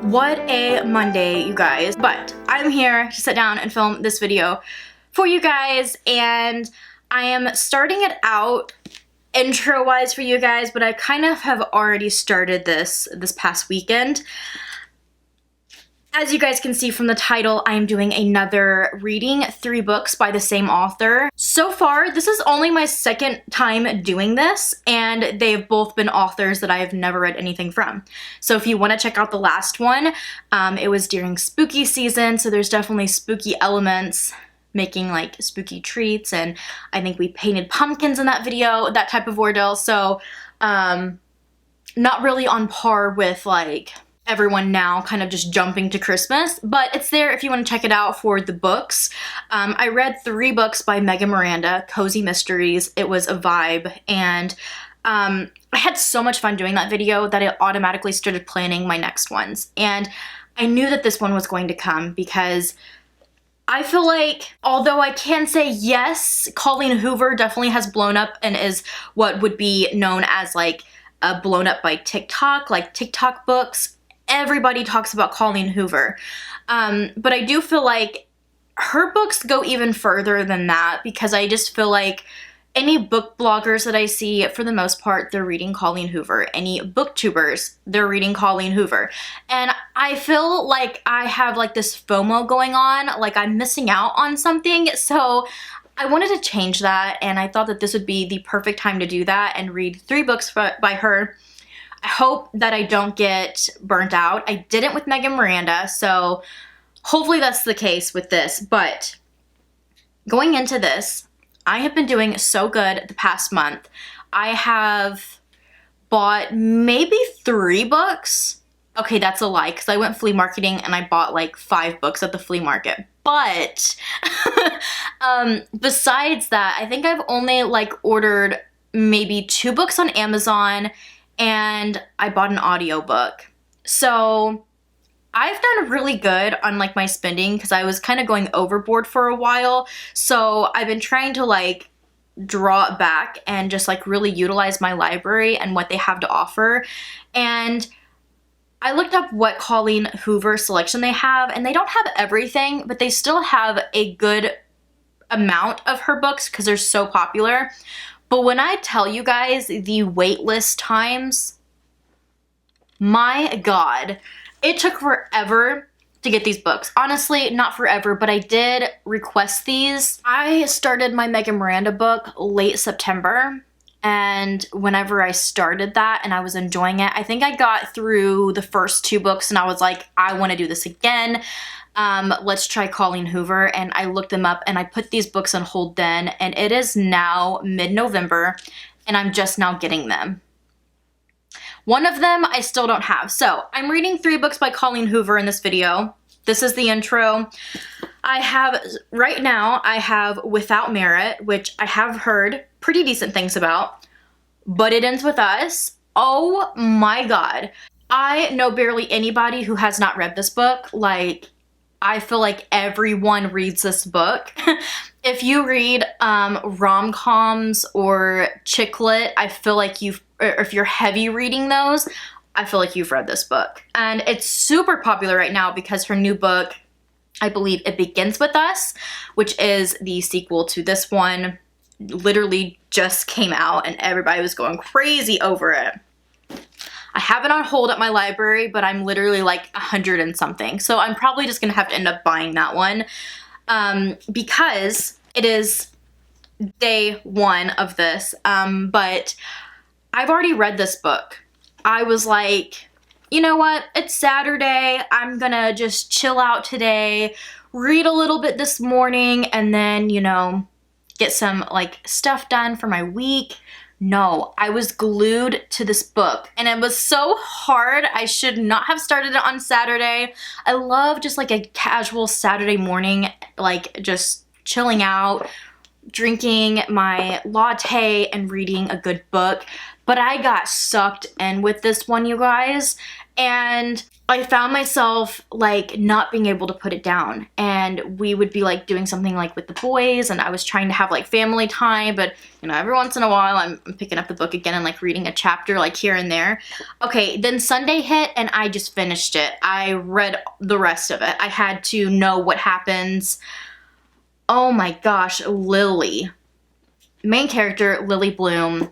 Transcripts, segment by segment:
What a Monday, you guys. But I'm here to sit down and film this video for you guys, and I am starting it out intro-wise for you guys, but I kind of have already started this past weekend. As you guys can see from the title, I am doing another reading, 3 books by the same author. So far, this is only my second time doing this, and they've both been authors that I have never read anything from. So if you want to check out the last one, it was during spooky season, so there's definitely spooky elements, making like spooky treats, and I think we painted pumpkins in that video, that type of ordeal. So not really on par with like everyone now kind of just jumping to Christmas, but it's there if you want to check it out for the books. I read 3 books by Megan Miranda, Cozy Mysteries. It was a vibe, and I had so much fun doing that video that I automatically started planning my next ones. And I knew that this one was going to come because I feel like, although I can say yes, Colleen Hoover definitely has blown up and is what would be known as like blown up by TikTok, like TikTok books. Everybody talks about Colleen Hoover. But I do feel like her books go even further than that, because I just feel like any book bloggers that I see, for the most part, they're reading Colleen Hoover. Any booktubers, they're reading Colleen Hoover. And I feel like I have like this FOMO going on, like I'm missing out on something. So I wanted to change that, and I thought that this would be the perfect time to do that and read 3 books by her. I hope that I don't get burnt out. I didn't with Megan Miranda, so hopefully that's the case with this. But going into this, I have been doing so good the past month. I have bought maybe 3 books. Okay, that's a lie, because I went flea marketing and I bought like 5 books at the flea market. But besides that, I think I've only like ordered maybe 2 books on Amazon, and I bought an audiobook. So I've done really good on like my spending, because I was kind of going overboard for a while. So I've been trying to like draw it back and just like really utilize my library and what they have to offer. And I looked up what Colleen Hoover selection they have, and they don't have everything, but they still have a good amount of her books because they're so popular. But when I tell you guys the waitlist times, my God, it took forever to get these books. Honestly, not forever, but I did request these. I started my Megan Miranda book late September, and whenever I started that and I was enjoying it, I think I got through the first 2 books and I was like, I want to do this again. Let's try Colleen Hoover, and I looked them up and I put these books on hold then, and it is now mid-November and I'm just now getting them. One of them I still don't have. So I'm reading 3 books by Colleen Hoover in this video. This is the intro. Right now I have Without Merit, which I have heard pretty decent things about, But It Ends With Us. Oh my God. I know barely anybody who has not read this book. Like, I feel like everyone reads this book. If you read rom-coms or chick lit, I feel like if you're heavy reading those, I feel like you've read this book. And it's super popular right now because her new book, I believe It Begins With Us, which is the sequel to this one, literally just came out and everybody was going crazy over it. I have it on hold at my library, but I'm literally like 100 and something. So I'm probably just gonna have to end up buying that one because it is day 1 of this. But I've already read this book. I was like, you know what? It's Saturday. I'm gonna just chill out today, read a little bit this morning, and then, you know, get some like stuff done for my week. No, I was glued to this book and it was so hard. I should not have started it on Saturday. I love just like a casual Saturday morning, like just chilling out, drinking my latte and reading a good book. But I got sucked in with this one, you guys. And I found myself like not being able to put it down, and we would be like doing something like with the boys, and I was trying to have like family time, but you know, every once in a while I'm picking up the book again and like reading a chapter like here and there. Okay, then Sunday hit and I just finished it. I read the rest of it. I had to know what happens. Oh my gosh, Lily. Main character, Lily Bloom.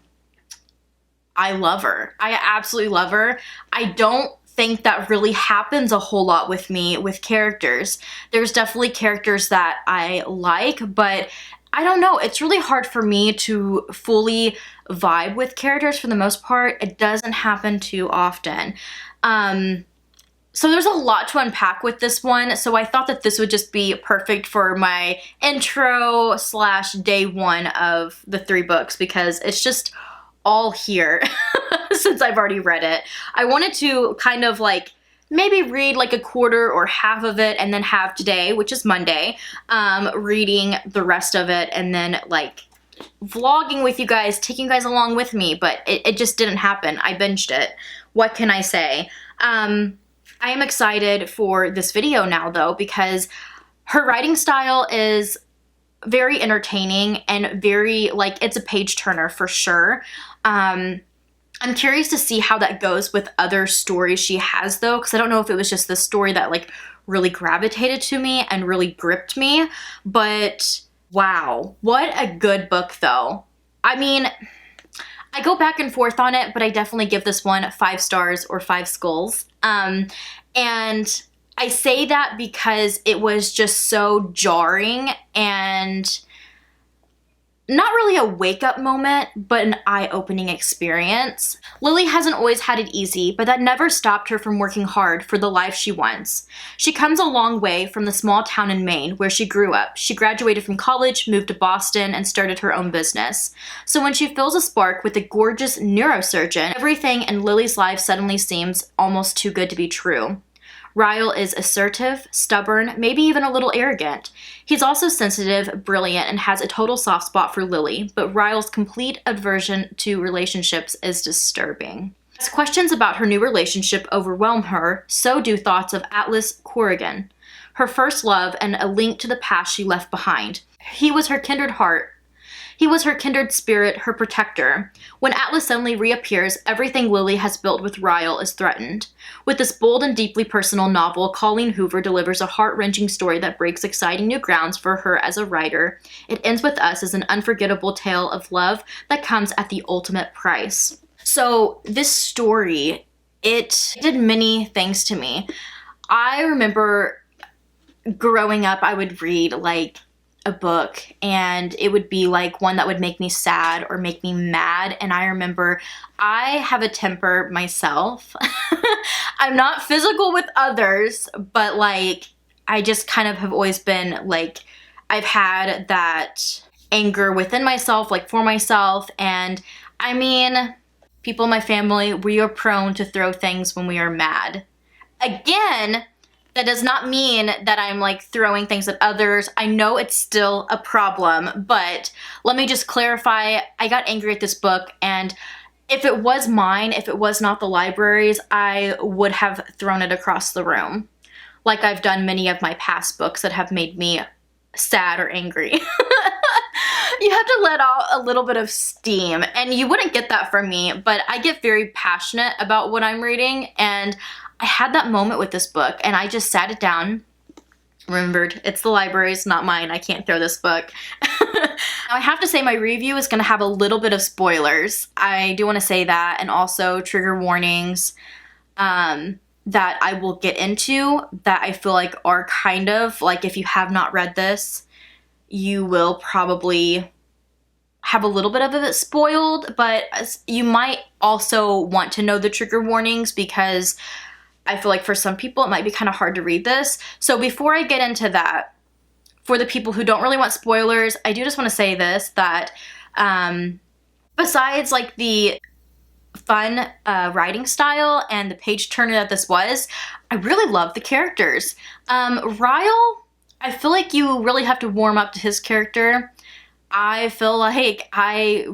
I love her. I absolutely love her. I don't think that really happens a whole lot with me with characters. There's definitely characters that I like, but I don't know. It's really hard for me to fully vibe with characters for the most part. It doesn't happen too often. So there's a lot to unpack with this one, so I thought that this would just be perfect for my intro slash day one of the 3 books, because it's just all here since I've already read it. I wanted to kind of like maybe read like a quarter or half of it and then have today, which is Monday, reading the rest of it and then like vlogging with you guys, taking you guys along with me, but it just didn't happen. I binged it. What can I say? I am excited for this video now though, because her writing style is very entertaining and very, like, it's a page turner for sure. I'm curious to see how that goes with other stories she has though, because I don't know if it was just the story that like really gravitated to me and really gripped me, but wow, what a good book though. I mean, I go back and forth on it, but I definitely give this one 5 stars or 5 skulls. And I say that because it was just so jarring and not really a wake-up moment, but an eye-opening experience. Lily hasn't always had it easy, but that never stopped her from working hard for the life she wants. She comes a long way from the small town in Maine where she grew up. She graduated from college, moved to Boston, and started her own business. So when she fills a spark with a gorgeous neurosurgeon, everything in Lily's life suddenly seems almost too good to be true. Ryle is assertive, stubborn, maybe even a little arrogant. He's also sensitive, brilliant, and has a total soft spot for Lily, but Ryle's complete aversion to relationships is disturbing. As questions about her new relationship overwhelm her, so do thoughts of Atlas Corrigan, her first love and a link to the past she left behind. He was her kindred heart. He was her kindred spirit, her protector. When Atlas suddenly reappears, everything Lily has built with Ryle is threatened. With this bold and deeply personal novel, Colleen Hoover delivers a heart-wrenching story that breaks exciting new grounds for her as a writer. It ends with us as an unforgettable tale of love that comes at the ultimate price. So this story, it did many things to me. I remember growing up, I would read like a book and it would be like one that would make me sad or make me mad, and I remember I have a temper myself. I'm not physical with others, but like I just kind of have always been like, I've had that anger within myself, like for myself, and I mean, people in my family, we are prone to throw things when we are mad. Again, that does not mean that I'm like throwing things at others. I know it's still a problem, but let me just clarify. I got angry at this book, and if it was mine, if it was not the library's, I would have thrown it across the room, like I've done many of my past books that have made me sad or angry. You have to let out a little bit of steam, and you wouldn't get that from me, but I get very passionate about what I'm reading, and I had that moment with this book, and I just sat it down, remembered it's the library's, not mine. I can't throw this book. Now, I have to say my review is going to have a little bit of spoilers. I do want to say that, and also trigger warnings that I will get into that I feel like are kind of like, if you have not read this, you will probably have a little bit of it spoiled, but you might also want to know the trigger warnings, because I feel like for some people it might be kind of hard to read this. So before I get into that, for the people who don't really want spoilers, I do just want to say this, that besides like the fun writing style and the page turner that this was, I really love the characters. Ryle, I feel like you really have to warm up to his character. I feel like I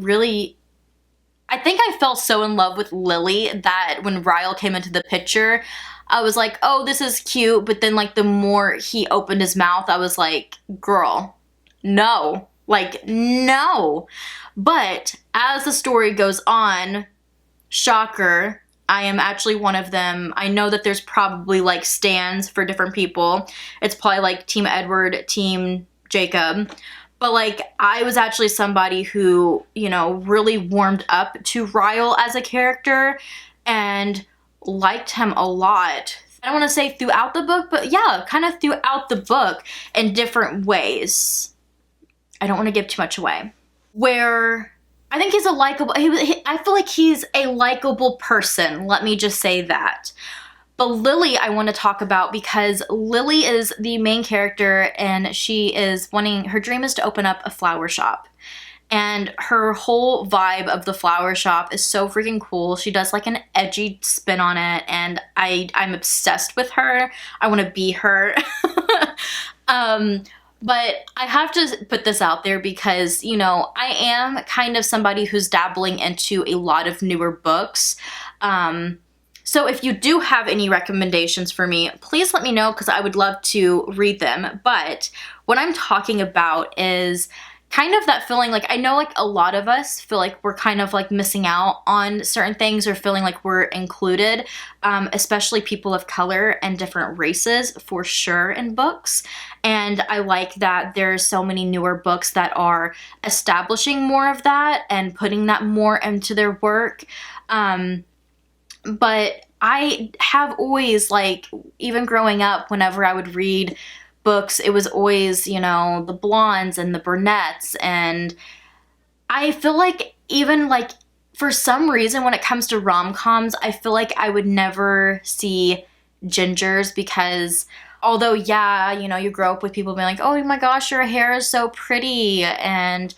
I think I fell so in love with Lily that when Ryle came into the picture, I was like, oh, this is cute. But then like the more he opened his mouth, I was like, girl, no, like, no. But as the story goes on, shocker, I am actually one of them. I know that there's probably like stands for different people. It's probably like Team Edward, Team Jacob. But like, I was actually somebody who, you know, really warmed up to Ryle as a character and liked him a lot. I don't want to say throughout the book, but yeah, kind of throughout the book in different ways. I don't want to give too much away. Where I think he's a likable, I feel like he's a likable person. Let me just say that. But Lily I want to talk about because Lily is the main character and she is her dream is to open up a flower shop. And her whole vibe of the flower shop is so freaking cool. She does like an edgy spin on it and I'm obsessed with her. I want to be her. But I have to put this out there because, you know, I am kind of somebody who's dabbling into a lot of newer books. So if you do have any recommendations for me, please let me know because I would love to read them. But what I'm talking about is kind of that feeling like, I know like a lot of us feel like we're kind of like missing out on certain things or feeling like we're included, especially people of color and different races for sure in books. And I like that there's so many newer books that are establishing more of that and putting that more into their work. But I have always, like, even growing up, whenever I would read books, it was always, you know, the blondes and the brunettes. And I feel like even, like, for some reason, when it comes to rom-coms, I feel like I would never see gingers because although, yeah, you know, you grow up with people being like, oh my gosh, your hair is so pretty and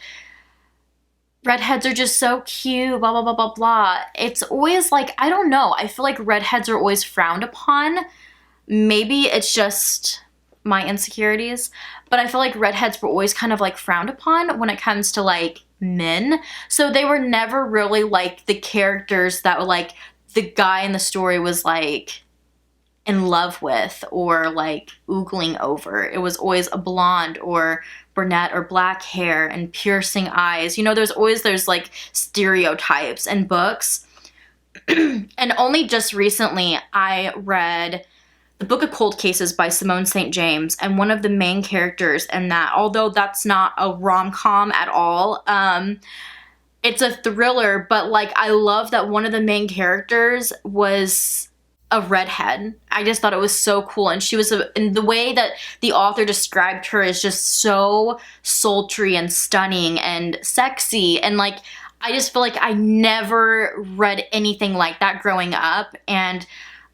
redheads are just so cute, blah, blah, blah, blah, blah. It's always like, I don't know. I feel like redheads are always frowned upon. Maybe it's just my insecurities, but I feel like redheads were always kind of like frowned upon when it comes to like men. So they were never really like the characters that were like the guy in the story was like in love with or like oogling over. It was always a blonde or brunette or black hair and piercing eyes. You know, there's always those like stereotypes in books. And only just recently I read The Book of Cold Cases by Simone St. James, and one of the main characters in that, although that's not a rom-com at all, it's a thriller, but like I love that one of the main characters was a redhead. I just thought it was so cool, and she was and the way that the author described her is just so sultry and stunning and sexy, and like I just feel like I never read anything like that growing up, and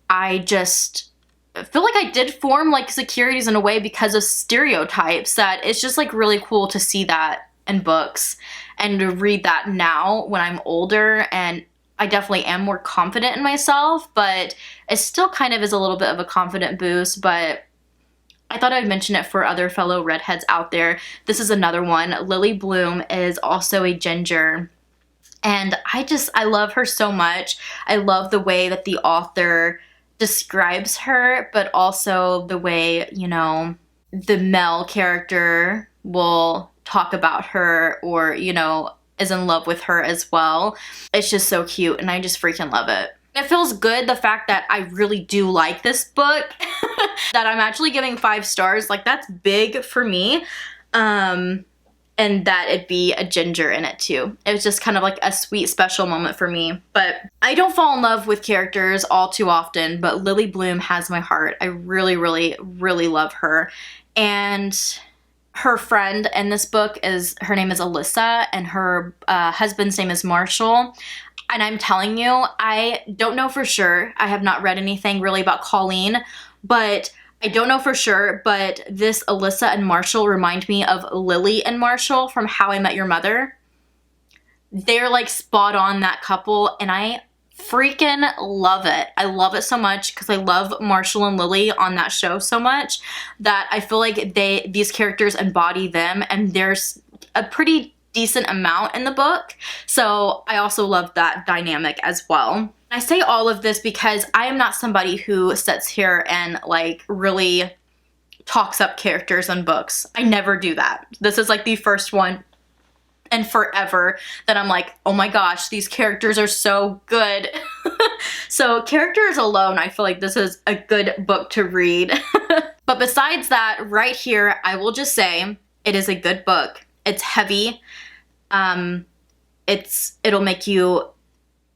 I just feel like I did form like securities in a way because of stereotypes that it's just like really cool to see that in books and to read that now when I'm older, and I definitely am more confident in myself, but it still kind of is a little bit of a confident boost. But I thought I'd mention it for other fellow redheads out there. This is another one. Lily Bloom is also a ginger, and I love her so much. I love the way that the author describes her, but also the way, you know, the male character will talk about her or, you know, is in love with her as well. It's just so cute, and I just freaking love it. It feels good, the fact that I really do like this book, that I'm actually giving 5 stars. Like, that's big for me. And that it'd be a ginger in it too. It was just kind of like a sweet, special moment for me. But I don't fall in love with characters all too often, but Lily Bloom has my heart. I really, really, really love her. And her friend in this book her name is Alyssa, and her husband's name is Marshall. And I'm telling you, I don't know for sure. I have not read anything really about Colleen, but I don't know for sure. But this Alyssa and Marshall remind me of Lily and Marshall from How I Met Your Mother. They're like spot on, that couple, and I freaking love it. I love it so much because I love Marshall and Lily on that show so much that I feel like these characters embody them, and there's a pretty decent amount in the book. So I also love that dynamic as well. I say all of this because I am not somebody who sits here and like really talks up characters in books. I never do that. This is like the first one and forever that I'm like, oh my gosh, these characters are so good. So characters alone, I feel like this is a good book to read. But besides that, right here, I will just say it is a good book. It's heavy. It'll make you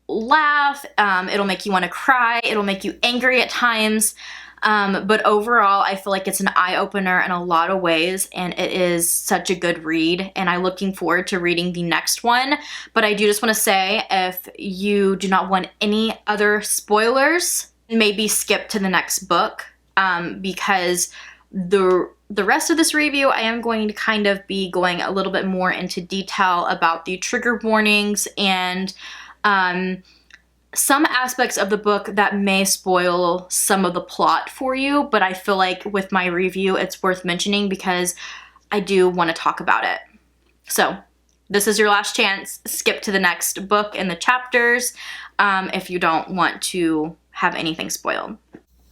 laugh. It'll make you want to cry. It'll make you angry at times. But overall, I feel like it's an eye-opener in a lot of ways, and it is such a good read, and I'm looking forward to reading the next one. But I do just want to say, if you do not want any other spoilers, maybe skip to the next book, because the rest of this review, I am going to kind of be going a little bit more into detail about the trigger warnings and some aspects of the book that may spoil some of the plot for you, but I feel like with my review, it's worth mentioning because I do want to talk about it. So this is your last chance. Skip to the next book in the chapters if you don't want to have anything spoiled.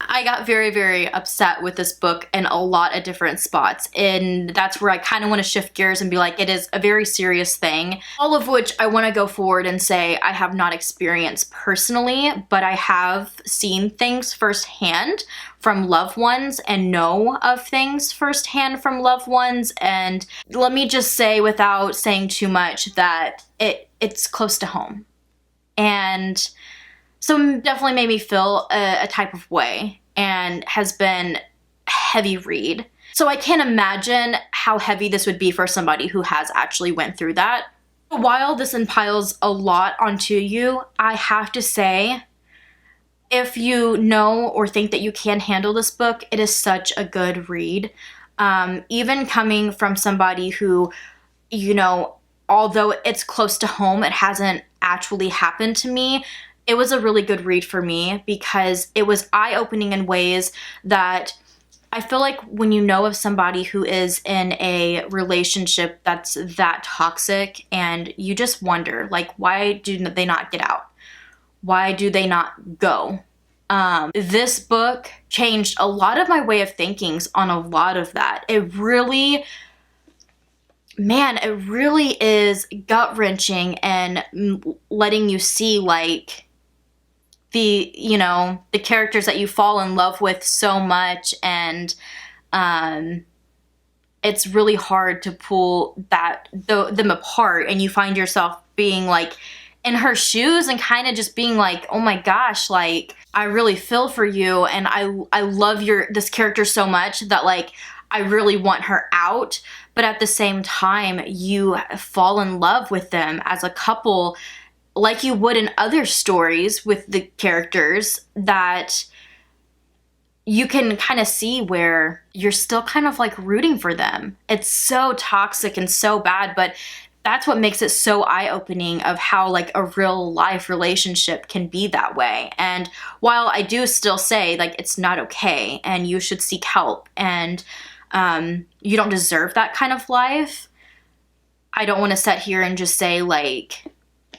I got very, very upset with this book in a lot of different spots, and that's where I kind of want to shift gears and be like, it is a very serious thing, all of which I want to go forward and say I have not experienced personally, but I have seen things firsthand from loved ones and know of things firsthand from loved ones, and let me just say, without saying too much, that it's close to home. And so definitely made me feel a type of way and has been a heavy read. So I can't imagine how heavy this would be for somebody who has actually went through that. While this impiles a lot onto you, I have to say, if you know or think that you can handle this book, it is such a good read. Even coming from somebody who, you know, although it's close to home, it hasn't actually happened to me, it was a really good read for me because it was eye-opening in ways that I feel like when you know of somebody who is in a relationship that's that toxic and you just wonder, like, why do they not get out? Why do they not go? This book changed a lot of my way of thinking on a lot of that. It really is gut-wrenching and letting you see, like, the characters that you fall in love with so much, and it's really hard to pull them apart, and you find yourself being like in her shoes and kind of just being like, oh my gosh, like, I really feel for you, and I love this character so much that, like, I really want her out, but at the same time, you fall in love with them as a couple like you would in other stories with the characters, that you can kind of see where you're still kind of like rooting for them. It's so toxic and so bad, but that's what makes it so eye-opening of how like a real life relationship can be that way. And while I do still say like it's not okay and you should seek help and you don't deserve that kind of life, I don't want to sit here and just say like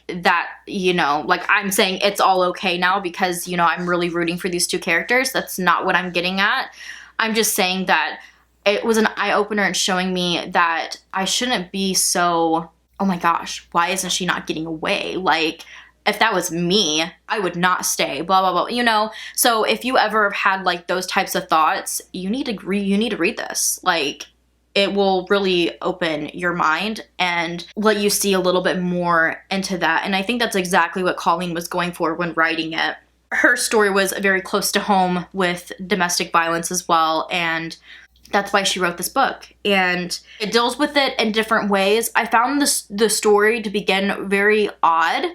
that, like I'm saying it's all okay now because, I'm really rooting for these two characters. That's not what I'm getting at. I'm just saying that it was an eye-opener and showing me that I shouldn't be so, oh my gosh, why isn't she not getting away? Like, if that was me, I would not stay, blah, blah, blah, So if you ever have had like those types of thoughts, you need to read this. Like, it will really open your mind and let you see a little bit more into that. And I think that's exactly what Colleen was going for when writing it. Her story was very close to home with domestic violence as well, and that's why she wrote this book. And it deals with it in different ways. I found the story to begin very odd,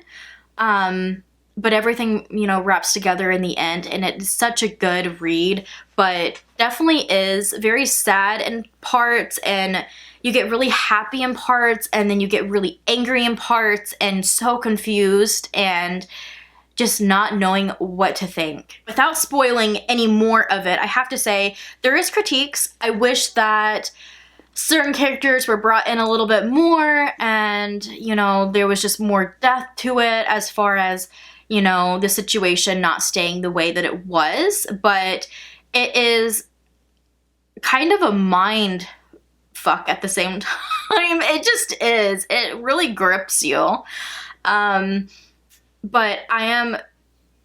but everything, wraps together in the end, and it's such a good read, but definitely is very sad in parts, and you get really happy in parts, and then you get really angry in parts, and so confused, and just not knowing what to think. Without spoiling any more of it, I have to say, there is critiques. I wish that certain characters were brought in a little bit more, and, you know, there was just more depth to it as far as, you know, the situation not staying the way that it was. But it is kind of a mind fuck at the same time. It just is. It really grips you. But I am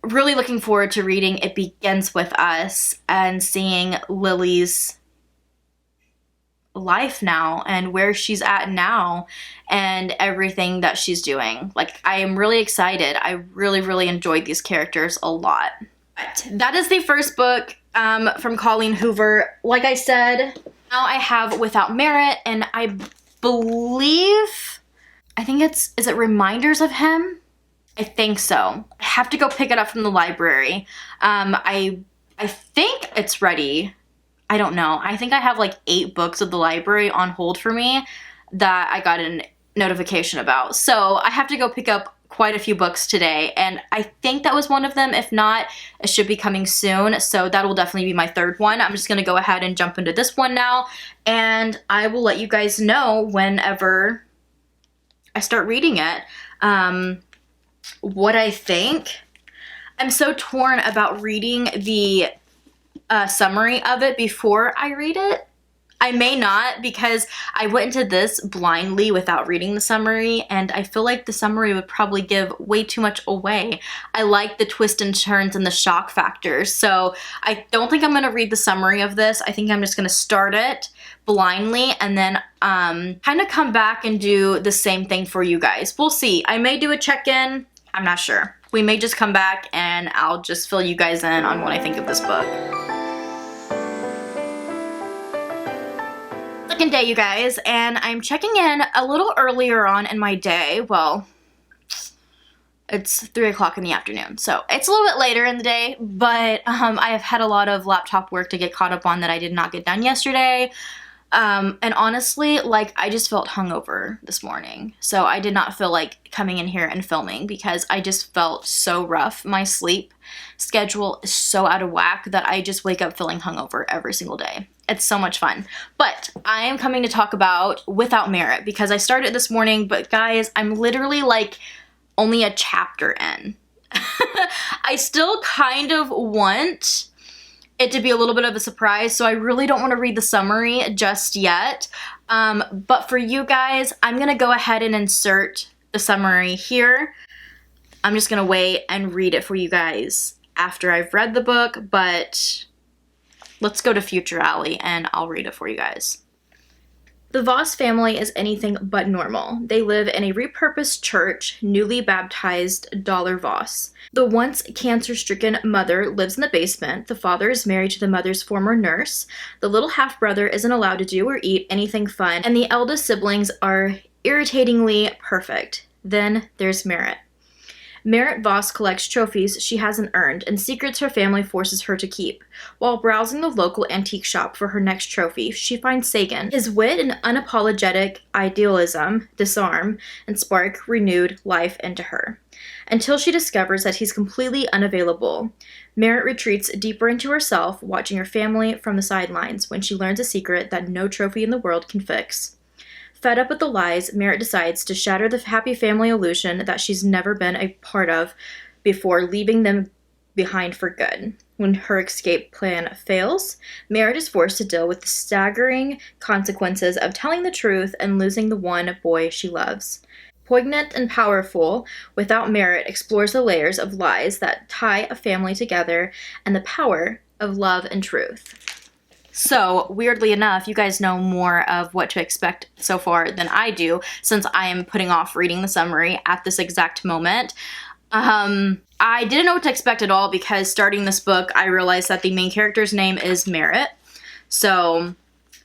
really looking forward to reading It Begins With Us and seeing Lily's life now and where she's at now and everything that she's doing. Like, I am really excited. I really enjoyed these characters a lot. But that is the first book from Colleen Hoover. Like I said, now I have Without Merit, and I believe, I think is it Reminders of Him? I think so. I have to go pick it up from the library. I think it's ready. I don't know. I think I have like 8 books of the library on hold for me that I got a notification about. So I have to go pick up quite a few books today, and I think that was one of them. If not, it should be coming soon. So that will definitely be my third one. I'm just gonna go ahead and jump into this one now, and I will let you guys know whenever I start reading it. What I think. I'm so torn about reading the summary of it before I read it. I may not, because I went into this blindly without reading the summary, and I feel like the summary would probably give way too much away. I like the twists and turns and the shock factors, so I don't think I'm going to read the summary of this. I think I'm just going to start it blindly and then kind of come back and do the same thing for you guys. We'll see. I may do a check-in. I'm not sure. We may just come back and I'll just fill you guys in on what I think of this book. Second day, you guys, and I'm checking in a little earlier on in my day. Well, it's 3 o'clock in the afternoon, so it's a little bit later in the day, but I have had a lot of laptop work to get caught up on that I did not get done yesterday. And honestly, like, I just felt hungover this morning, so I did not feel like coming in here and filming because I just felt so rough. My sleep schedule is so out of whack that I just wake up feeling hungover every single day. It's so much fun. But I am coming to talk about Without Merit because I started this morning, but guys, I'm literally like only a chapter in. I still kind of want it to be a little bit of a surprise, so I really don't want to read the summary just yet. But for you guys, I'm going to go ahead and insert the summary here. I'm just going to wait and read it for you guys after I've read the book, but let's go to future Ally and I'll read it for you guys. The Voss family is anything but normal. They live in a repurposed church, newly baptized Dollar Voss. The once cancer-stricken mother lives in the basement. The father is married to the mother's former nurse. The little half-brother isn't allowed to do or eat anything fun, and the eldest siblings are irritatingly perfect. Then there's Merit. Merit Voss collects trophies she hasn't earned and secrets her family forces her to keep. While browsing the local antique shop for her next trophy, she finds Sagan. His wit and unapologetic idealism disarm and spark renewed life into her, until she discovers that he's completely unavailable. Merit retreats deeper into herself, watching her family from the sidelines when she learns a secret that no trophy in the world can fix. Fed up with the lies, Merit decides to shatter the happy family illusion that she's never been a part of before leaving them behind for good. When her escape plan fails, Merit is forced to deal with the staggering consequences of telling the truth and losing the one boy she loves. Poignant and powerful, Without Merit explores the layers of lies that tie a family together and the power of love and truth. So, weirdly enough, you guys know more of what to expect so far than I do, since I am putting off reading the summary at this exact moment. I didn't know what to expect at all because starting this book, I realized that the main character's name is Merit. So,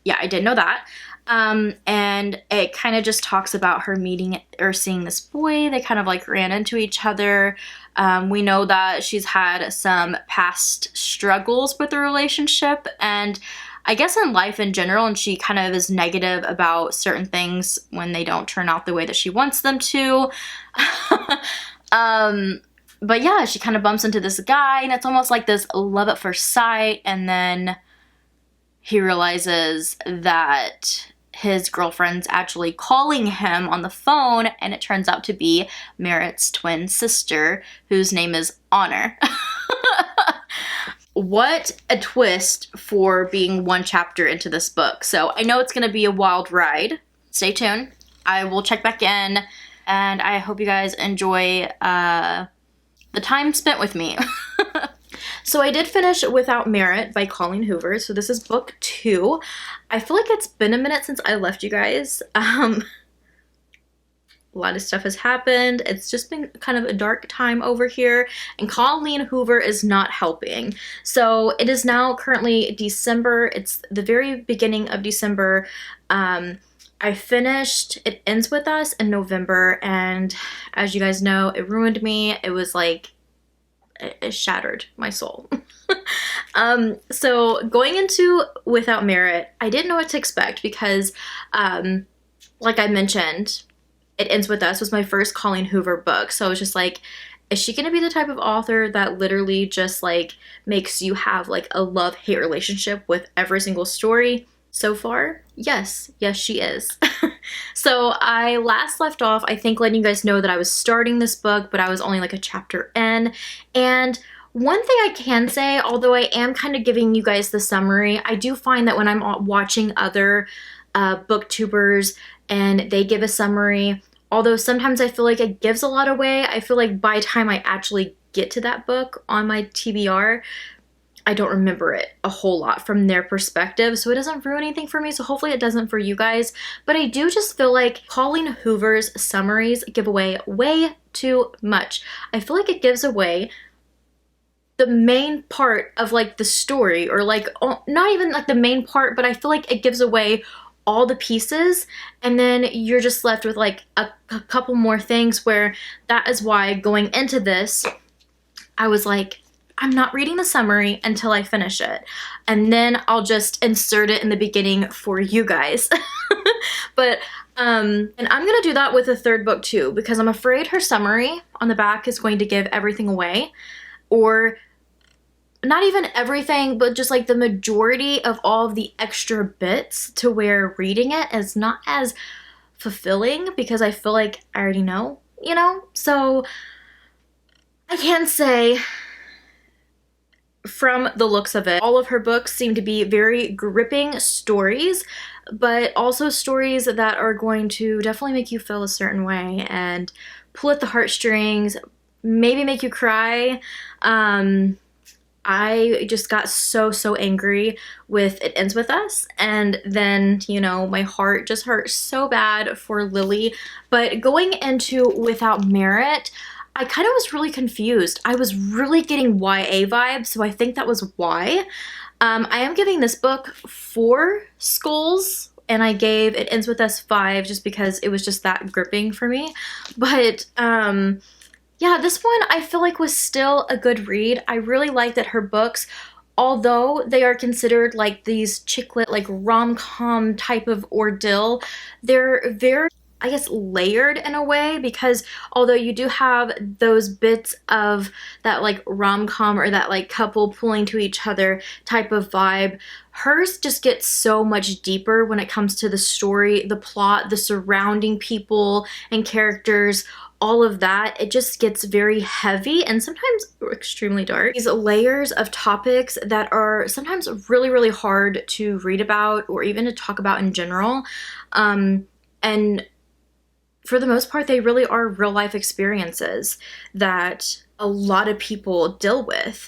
yeah, I did know that. And it kind of just talks about her meeting or seeing this boy. They kind of like ran into each other. We know that she's had some past struggles with the relationship and I guess in life in general, and she kind of is negative about certain things when they don't turn out the way that she wants them to. But yeah, she kind of bumps into this guy and it's almost like this love at first sight, and then he realizes that his girlfriend's actually calling him on the phone, and it turns out to be Merritt's twin sister, whose name is Honor. What a twist for being one chapter into this book. So I know it's going to be a wild ride. Stay tuned. I will check back in, and I hope you guys enjoy the time spent with me. So I did finish Without Merit by Colleen Hoover. So this is book 2. I feel like it's been a minute since I left you guys. A lot of stuff has happened. It's just been kind of a dark time over here, and Colleen Hoover is not helping. So it is now currently December. It's the very beginning of December. I finished It Ends With Us in November, and as you guys know, it ruined me. It was like, it shattered my soul. So going into Without Merit, I didn't know what to expect because, like I mentioned, It Ends With Us was my first Colleen Hoover book. So I was just like, is she going to be the type of author that literally just like makes you have like a love-hate relationship with every single story? So far, yes, she is. So I last left off, I think, letting you guys know that I was starting this book, but I was only like a chapter in. And one thing I can say, although I am kind of giving you guys the summary, I do find that when I'm watching other booktubers and they give a summary, although sometimes I feel like it gives a lot away, I feel like by the time I actually get to that book on my TBR, I don't remember it a whole lot from their perspective, so it doesn't ruin anything for me, so hopefully it doesn't for you guys. But I do just feel like Colleen Hoover's summaries give away way too much. I feel like it gives away the main part of like the story, or like not even like the main part, but I feel like it gives away all the pieces, and then you're just left with like a couple more things, where that is why going into this, I was like, I'm not reading the summary until I finish it, and then I'll just insert it in the beginning for you guys. But and I'm gonna do that with the third book too, because I'm afraid her summary on the back is going to give everything away, or not even everything, but just like the majority of all of the extra bits, to where reading it is not as fulfilling because I feel like I already know, you know? So I can say, from the looks of it, all of her books seem to be very gripping stories, but also stories that are going to definitely make you feel a certain way and pull at the heartstrings, maybe make you cry. I just got so angry with It Ends With Us, and then, you know, my heart just hurt so bad for Lily. But going into Without Merit, I kind of was really confused. I was really getting YA vibes, so I think that was why. I am giving this book 4 skulls, and I gave It Ends With Us 5 just because it was just that gripping for me. But yeah, this one I feel like was still a good read. I really like that her books, although they are considered like these chick lit, like rom-com type of ordeal, they're very, I guess, layered in a way, because although you do have those bits of that like rom-com or that like couple pulling to each other type of vibe, hers just gets so much deeper when it comes to the story, the plot, the surrounding people and characters, all of that. It just gets very heavy and sometimes extremely dark. These layers of topics that are sometimes really hard to read about or even to talk about in general. And for the most part, they really are real life experiences that a lot of people deal with.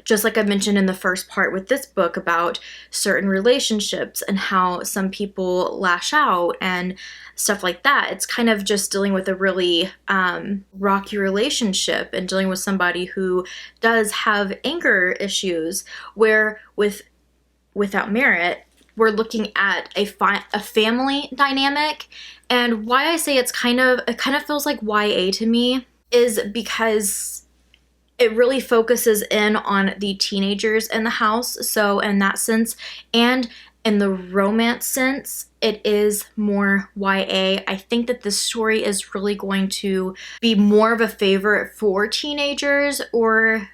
Just like I mentioned in the first part with this book about certain relationships and how some people lash out and stuff like that. It's kind of just dealing with a really rocky relationship and dealing with somebody who does have anger issues, where Without Merit, we're looking at a family dynamic. And why I say it kind of feels like YA to me is because it really focuses in on the teenagers in the house. So in that sense, and in the romance sense, it is more YA. I think that this story is really going to be more of a favorite for teenagers or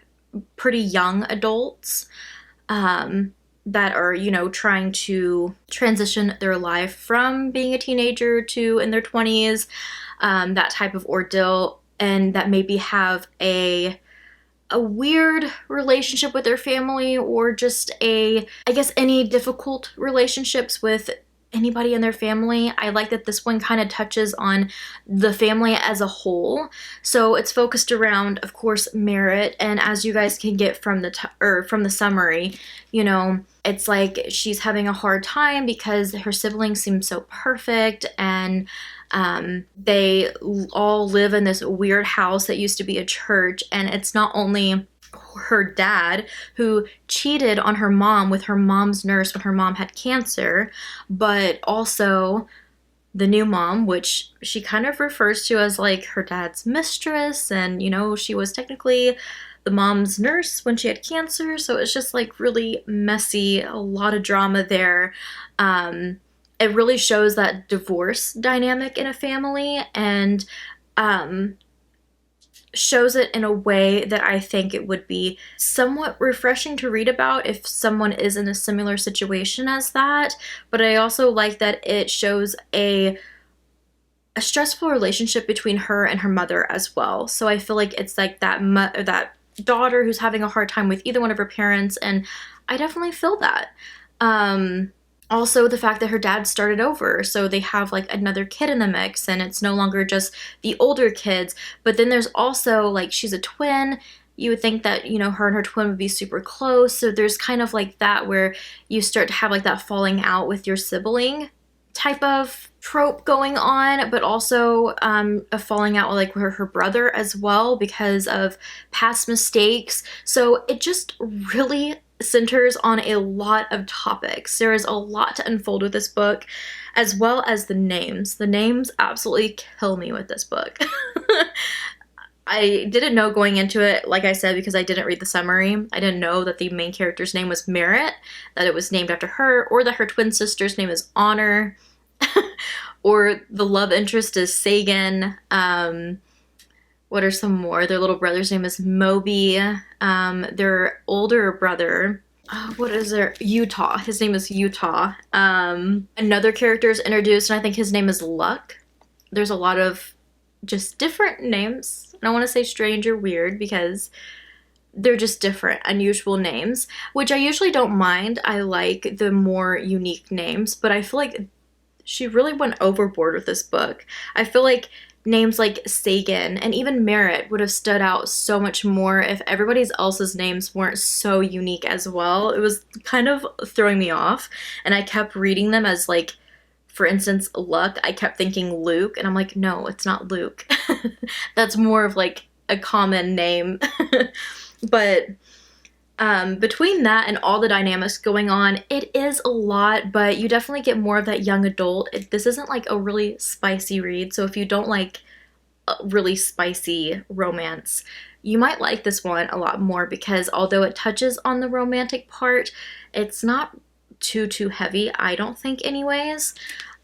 pretty young adults. that are, you know, trying to transition their life from being a teenager to in their 20s, that type of ordeal, and that maybe have a weird relationship with their family, or just I guess any difficult relationships with anybody in their family. I like that this one kind of touches on the family as a whole. So it's focused around, of course, Merritt, and as you guys can get from the summary, you know, it's like she's having a hard time because her siblings seem so perfect, and they all live in this weird house that used to be a church, and it's not only her dad who cheated on her mom with her mom's nurse when her mom had cancer, but also the new mom, which she kind of refers to as like her dad's mistress, and you know, she was technically the mom's nurse when she had cancer, so it's just like really messy, a lot of drama there. It really shows that divorce dynamic in a family, and shows it in a way that I think it would be somewhat refreshing to read about if someone is in a similar situation as that. But I also like that it shows a stressful relationship between her and her mother as well. So I feel like it's like that daughter who's having a hard time with either one of her parents, and I definitely feel that. Also, the fact that her dad started over, so they have like another kid in the mix, and it's no longer just the older kids, but then there's also like, she's a twin. You would think that, you know, her and her twin would be super close, so there's kind of like that where you start to have like that falling out with your sibling type of trope going on, but also a falling out with like her brother as well because of past mistakes. So it just really centers on a lot of topics. There is a lot to unfold with this book, as well as the names. The names absolutely kill me with this book. I didn't know going into it, like I said, because I didn't read the summary. I didn't know that the main character's name was Merritt, that it was named after her, or that her twin sister's name is Honor, or the love interest is Sagan. What are some more? Their little brother's name is Moby. Their older brother, what is their? Utah. His name is Utah. Another character is introduced, and I think his name is Luck. There's a lot of just different names. I don't want to say strange or weird because they're just different, unusual names, which I usually don't mind. I like the more unique names, but I feel like she really went overboard with this book. I feel like names like Sagan and even Merritt would have stood out so much more if everybody else's names weren't so unique as well. It was kind of throwing me off, and I kept reading them as like, for instance, Luck, I kept thinking Luke, and I'm like, no, it's not Luke. That's more of like a common name. But between that and all the dynamics going on, it is a lot, but you definitely get more of that young adult. This isn't like a really spicy read, so if you don't like really spicy romance, you might like this one a lot more, because although it touches on the romantic part, it's not too heavy, I don't think anyways.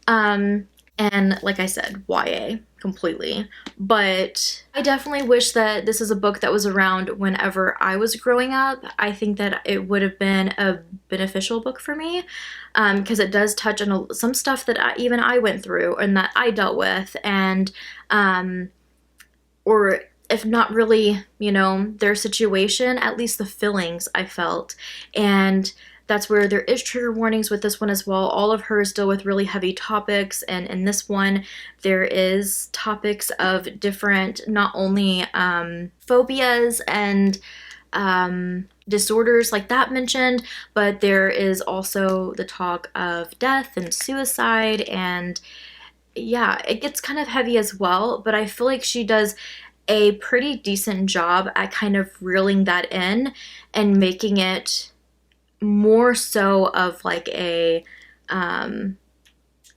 And like I said, YA completely. But I definitely wish that this is a book that was around whenever I was growing up. I think that it would have been a beneficial book for me, because it does touch on some stuff that even I went through and that I dealt with, and or if not really, you know, their situation, at least the feelings I felt. And that's where there is trigger warnings with this one as well. All of hers deal with really heavy topics, and in this one there is topics of different, not only phobias and disorders like that mentioned, but there is also the talk of death and suicide, and yeah, it gets kind of heavy as well, but I feel like she does a pretty decent job at kind of reeling that in and making it more so of like a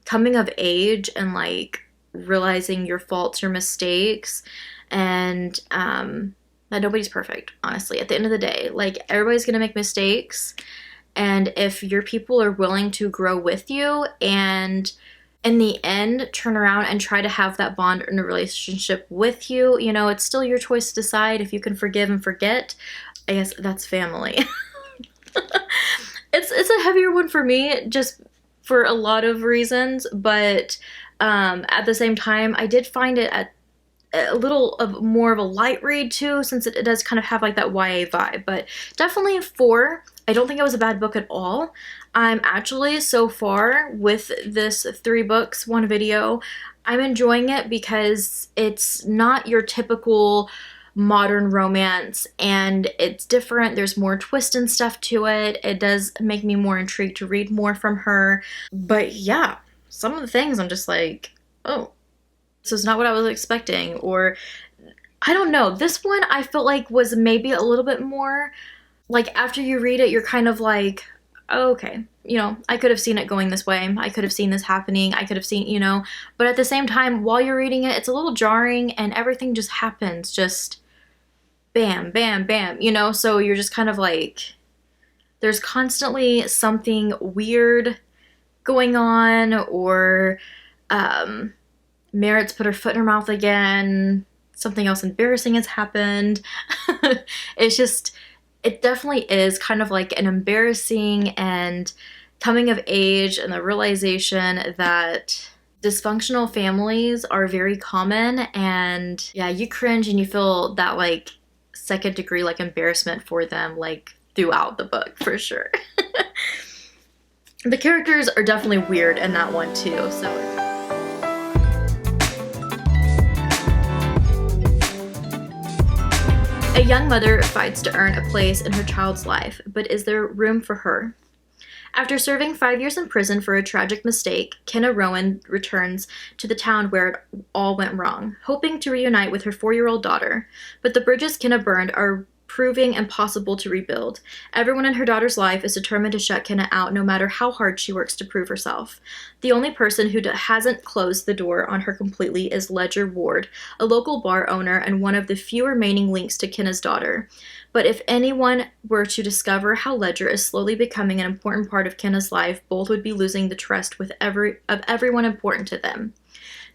coming of age, and like realizing your faults, your mistakes, and that nobody's perfect, honestly. At the end of the day, like, everybody's gonna make mistakes, and if your people are willing to grow with you and in the end turn around and try to have that bond in a relationship with you, you know, it's still your choice to decide if you can forgive and forget. I guess that's family. It's a heavier one for me, just for a lot of reasons, but at the same time, I did find it a little of more of a light read too, since it does kind of have like that YA vibe, but definitely a 4. I don't think it was a bad book at all. I'm actually, so far with this 3 books, 1 video, I'm enjoying it because it's not your typical modern romance and it's different. There's more twist and stuff to it. It does make me more intrigued to read more from her. But yeah, some of the things I'm just like, oh, this is not what I was expecting. Or I don't know. This one I felt like was maybe a little bit more like, after you read it, you're kind of like, oh, okay, you know, I could have seen it going this way. I could have seen this happening. I could have seen, you know, but at the same time, while you're reading it, it's a little jarring and everything just happens, just bam, bam, bam, you know? So you're just kind of like, there's constantly something weird going on, or Merritt's put her foot in her mouth again. Something else embarrassing has happened. It's just, it definitely is kind of like an embarrassing and coming of age, and the realization that dysfunctional families are very common, and yeah, you cringe and you feel that like second degree like embarrassment for them like throughout the book for sure. The characters are definitely weird in that one too, so. A young mother fights to earn a place in her child's life, but is there room for her? After serving 5 years in prison for a tragic mistake, Kenna Rowan returns to the town where it all went wrong, hoping to reunite with her 4-year-old daughter. But the bridges Kenna burned are proving impossible to rebuild. Everyone in her daughter's life is determined to shut Kenna out, no matter how hard she works to prove herself. The only person who hasn't closed the door on her completely is Ledger Ward, a local bar owner and one of the few remaining links to Kenna's daughter. But if anyone were to discover how Ledger is slowly becoming an important part of Kenna's life, both would be losing the trust of everyone important to them.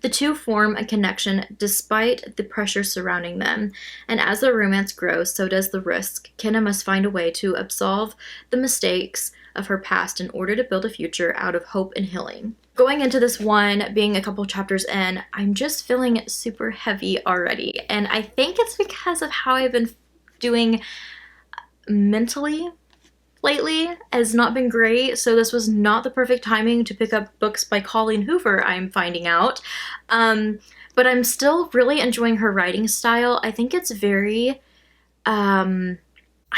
The two form a connection despite the pressure surrounding them, and as the romance grows, so does the risk. Kenna must find a way to absolve the mistakes of her past in order to build a future out of hope and healing. Going into this one, being a couple chapters in, I'm just feeling super heavy already, and I think it's because of how I've been doing mentally lately has not been great, so this was not the perfect timing to pick up books by Colleen Hoover, I'm finding out. But I'm still really enjoying her writing style. I think it's very, I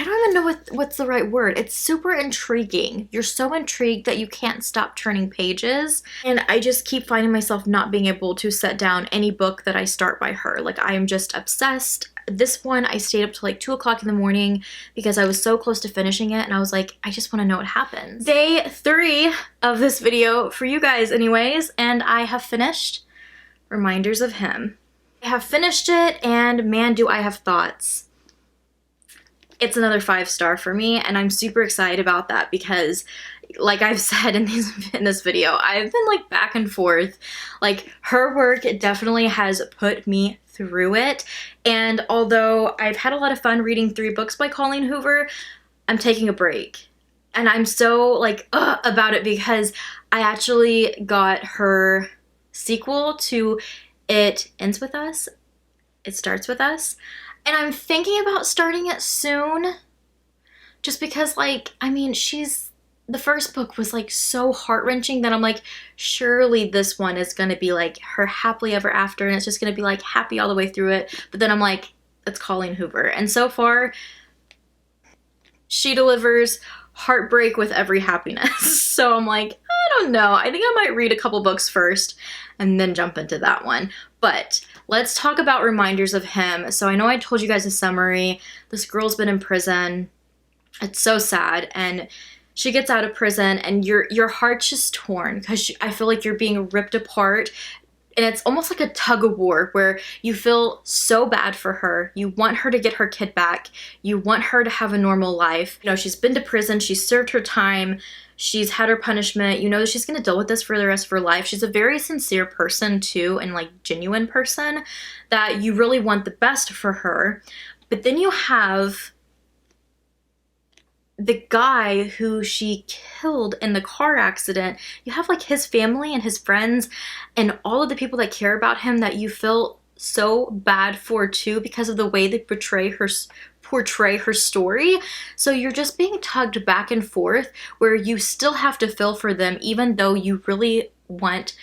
don't even know what's the right word. It's super intriguing. You're so intrigued that you can't stop turning pages, and I just keep finding myself not being able to set down any book that I start by her. Like, I am just obsessed. This one, I stayed up till like 2 o'clock in the morning because I was so close to finishing it, and I was like, I just want to know what happens. Day 3 of this video for you guys anyways, and I have finished Reminders of Him. I have finished it, and man, do I have thoughts. It's another 5-star for me, and I'm super excited about that because, like I've said in this video, I've been like back and forth. Like, her work definitely has put me through it, and although I've had a lot of fun reading 3 books by Colleen Hoover, I'm taking a break. And I'm so like about it because I actually got her sequel to It Ends With Us, It Starts With Us, and I'm thinking about starting it soon just because, like, I mean, the first book was like so heart-wrenching that I'm like, surely this one is gonna be like her happily ever after, and it's just gonna be like happy all the way through it. But then I'm like, it's Colleen Hoover, and so far she delivers heartbreak with every happiness. So I'm like, I don't know, I think I might read a couple books first and then jump into that one. But let's talk about Reminders of Him. So I know I told you guys a summary. This girl's been in prison. It's so sad, and she gets out of prison, and your heart's just torn because I feel like you're being ripped apart, and it's almost like a tug of war where you feel so bad for her. You want her to get her kid back. You want her to have a normal life. You know, she's been to prison. She's served her time. She's had her punishment. You know that she's going to deal with this for the rest of her life. She's a very sincere person too, and like genuine person that you really want the best for her. But then you have the guy who she killed in the car accident, you have like his family and his friends and all of the people that care about him that you feel so bad for too, because of the way they portray her story. So you're just being tugged back and forth where you still have to feel for them, even though you really want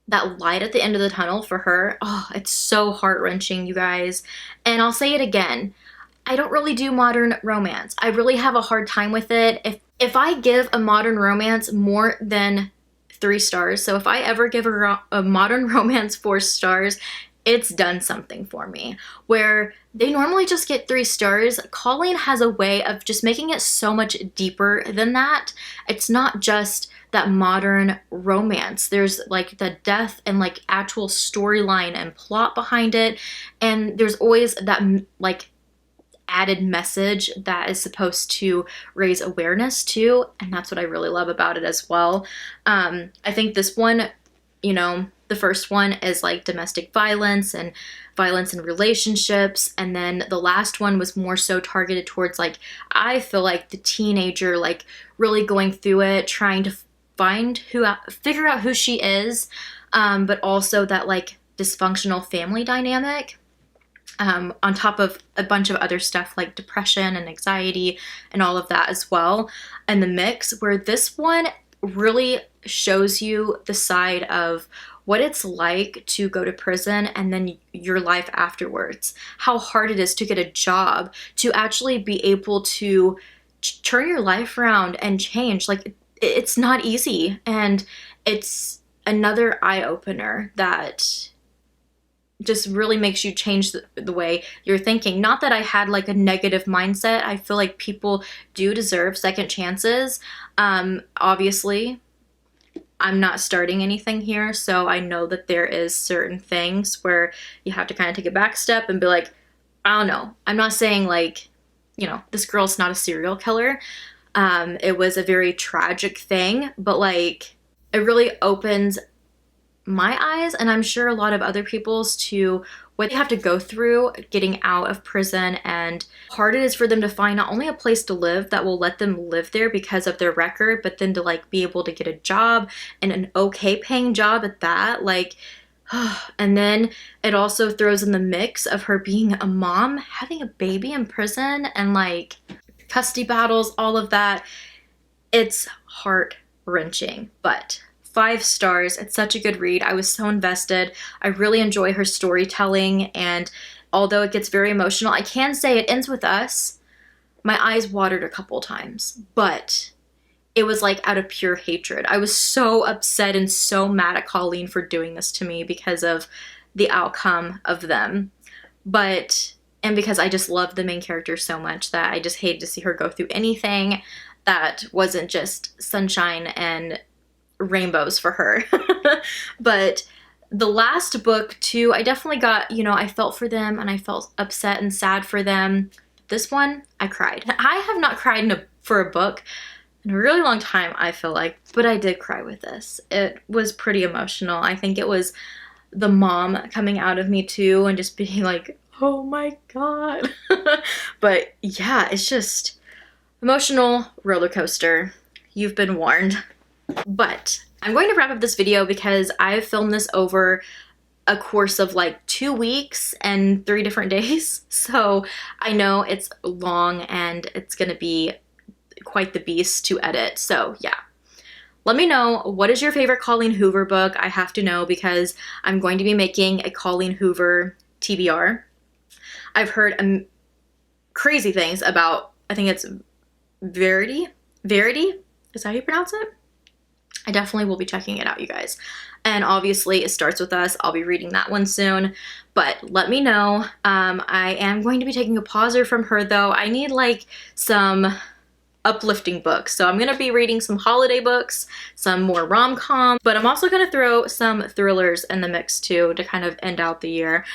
that light at the end of the tunnel for her. Oh, it's so heart-wrenching, you guys. And I'll say it again, I don't really do modern romance. I really have a hard time with it. If I give a modern romance more than 3 stars, so if I ever give a modern romance 4 stars, it's done something for me. Where they normally just get 3 stars, Colleen has a way of just making it so much deeper than that. It's not just that modern romance. There's like the depth and like actual storyline and plot behind it. And there's always that like added message that is supposed to raise awareness too. And that's what I really love about it as well. I think this one, you know, the first one is like domestic violence and violence in relationships. And then the last one was more so targeted towards like, I feel like the teenager, like really going through it, trying to figure out who she is, but also that like dysfunctional family dynamic, on top of a bunch of other stuff like depression and anxiety and all of that as well in the mix, where this one really shows you the side of what it's like to go to prison and then your life afterwards, how hard it is to get a job, to actually be able to turn your life around and change. Like, it's not easy, and it's another eye-opener that just really makes you change the way you're thinking. Not that I had like a negative mindset. I feel like people do deserve second chances. Obviously, I'm not starting anything here, so I know that there is certain things where you have to kind of take a back step and be like, I don't know. I'm not saying like, you know, this girl's not a serial killer. It was a very tragic thing, but like it really opens my eyes, and I'm sure a lot of other people's, to what they have to go through getting out of prison and how hard it is for them to find not only a place to live that will let them live there because of their record, but then to like be able to get a job, and an okay paying job at that. Like, and then it also throws in the mix of her being a mom, having a baby in prison, and like custody battles, all of that. It's heart-wrenching, but 5 stars. It's such a good read. I was so invested. I really enjoy her storytelling, and although it gets very emotional, I can say it ends with us. My eyes watered a couple times, but it was like out of pure hatred. I was so upset and so mad at Colleen for doing this to me because of the outcome of them. And because I just loved the main character so much that I just hated to see her go through anything that wasn't just sunshine and rainbows for her. But the last book too, I definitely got, you know, I felt for them and I felt upset and sad for them. This one, I cried. I have not cried for a book in a really long time, I feel like, but I did cry with this. It was pretty emotional. I think it was the mom coming out of me too, and just being like, oh my god. But yeah, it's just emotional roller coaster. You've been warned. But I'm going to wrap up this video because I've filmed this over a course of like 2 weeks and 3 different days. So I know it's long and it's gonna be quite the beast to edit. So yeah, let me know, what is your favorite Colleen Hoover book? I have to know because I'm going to be making a Colleen Hoover TBR. I've heard crazy things about, I think it's Verity? Is that how you pronounce it? I definitely will be checking it out, you guys. And obviously, It Starts With Us. I'll be reading that one soon. But let me know. I am going to be taking a pauser from her, though. I need, like, some uplifting books. So I'm going to be reading some holiday books, some more rom-com. But I'm also going to throw some thrillers in the mix, too, to kind of end out the year.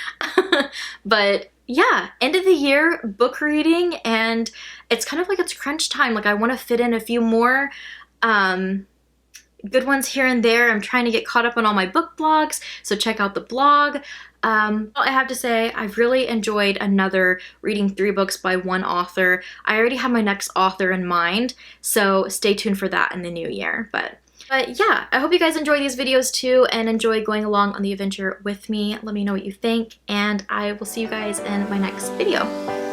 But yeah, end of the year book reading. And it's kind of like it's crunch time. Like, I want to fit in a few more good ones here and there. I'm trying to get caught up on all my book blogs, so check out the blog. I have to say, I've really enjoyed another reading 3 books by one author. I already have my next author in mind, so stay tuned for that in the new year. But yeah, I hope you guys enjoy these videos too and enjoy going along on the adventure with me. Let me know what you think, and I will see you guys in my next video.